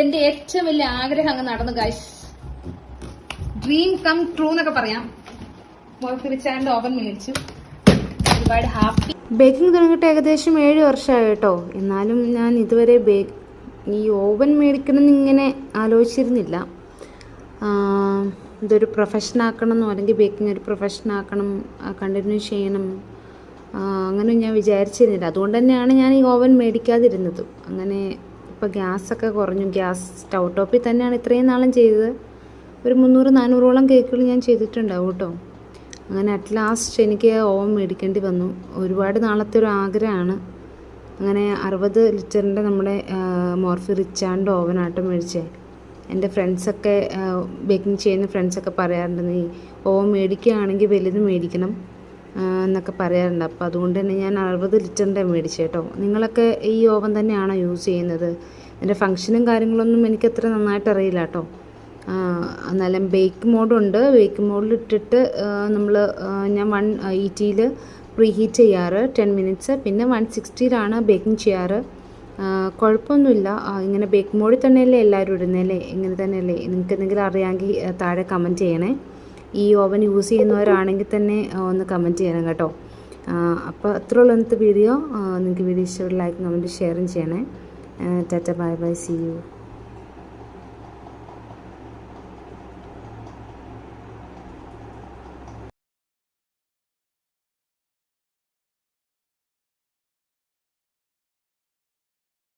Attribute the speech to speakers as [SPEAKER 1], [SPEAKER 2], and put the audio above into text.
[SPEAKER 1] എന്റെ ഏറ്റവും വലിയ ആഗ്രഹം അങ്ങ് നടന്നു ഗൈസ്. ഡ്രീം കം ട്രൂ എന്നൊക്കെ പറയാം. മോർഫിറിച്ചാണ്ട് ഓവൻ മേടിച്ചു. ഒരുപാട് ഹാപ്പി.
[SPEAKER 2] ബേക്കിംഗ് തുടങ്ങിയിട്ട് ഏകദേശം 7 വർഷമായി കേട്ടോ. എന്നാലും ഞാൻ ഇതുവരെ ഈ ഓവൻ മേടിക്കണമെന്ന് ഇങ്ങനെ ആലോചിച്ചിരുന്നില്ല. ഇതൊരു പ്രൊഫഷനാക്കണമെന്നോ അല്ലെങ്കിൽ ബേക്കിംഗ് ഒരു പ്രൊഫഷനാക്കണം, കണ്ടിന്യൂ ചെയ്യണം, അങ്ങനെ ഞാൻ വിചാരിച്ചിരുന്നില്ല. അതുകൊണ്ട് തന്നെയാണ് ഞാൻ ഈ ഓവൻ മേടിക്കാതിരുന്നത്. അങ്ങനെ ഇപ്പോൾ ഗ്യാസൊക്കെ കുറഞ്ഞു. ഗ്യാസ് സ്റ്റൗ ടോപ്പിൽ തന്നെയാണ് ഇത്രയും നാളും ചെയ്തത്. ഒരു 300-400ഓളം കേക്കുകൾ ഞാൻ ചെയ്തിട്ടുണ്ടാവും കേട്ടോ. അങ്ങനെ അറ്റ് ലാസ്റ്റ് എനിക്ക് ഓവൻ മേടിക്കേണ്ടി വന്നു. ഒരുപാട് നാളത്തെ ഒരു ആഗ്രഹമാണ്. അങ്ങനെ 60 ലിറ്ററിൻ്റെ നമ്മുടെ മോർഫി റിച്ചാണ്ട് ഓവനാട്ടോ മേടിച്ചേ. എൻ്റെ ഫ്രണ്ട്സൊക്കെ ബേക്കിംഗ് ചെയ്യുന്ന ഫ്രണ്ട്സൊക്കെ പറയാറുണ്ട്, നീ ഓവൻ മേടിക്കുകയാണെങ്കിൽ വലുത് മേടിക്കണം എന്നൊക്കെ പറയാറുണ്ട്. അപ്പോൾ അതുകൊണ്ട് തന്നെ ഞാൻ 60 ലിറ്ററിൻ്റെ മേടിച്ചു കേട്ടോ. നിങ്ങളൊക്കെ ഈ ഓവൻ തന്നെയാണോ യൂസ് ചെയ്യുന്നത്? എൻ്റെ ഫങ്ഷനും കാര്യങ്ങളൊന്നും എനിക്കത്ര നന്നായിട്ട് അറിയില്ല കേട്ടോ. എന്നാലും ബേക്ക് മോഡുണ്ട്. ബേക്ക് മോഡിൽ ഇട്ടിട്ട് ഞാൻ 180 പ്രീ ഹീറ്റ് ചെയ്യാറ് 10 മിനിറ്റ്സ്. പിന്നെ 160 ബേക്കിംഗ് ചെയ്യാറ്. കുഴപ്പമൊന്നുമില്ല. ഇങ്ങനെ ബേക്ക് മോഡിൽ തന്നെയല്ലേ എല്ലാവരും ഇടുന്നല്ലേ? ഇങ്ങനെ തന്നെയല്ലേ? നിങ്ങൾക്ക് എന്തെങ്കിലും അറിയാമെങ്കിൽ താഴെ കമൻറ്റ് ചെയ്യണേ. ഈ ഓവൻ യൂസ് ചെയ്യുന്നവരാണെങ്കിൽ തന്നെ ഒന്ന് കമൻറ്റ് ചെയ്യണം കേട്ടോ. അപ്പോൾ അത്രയുള്ള ഇന്നത്തെ വീഡിയോ. നിങ്ങൾക്ക് വീഡിയോ ഇഷ്ടപ്പെട്ട ലൈക്ക്, കമൻറ്റ്, ഷെയറും ചെയ്യണേ. ടാറ്റ, ബൈ ബൈ, സീ യു.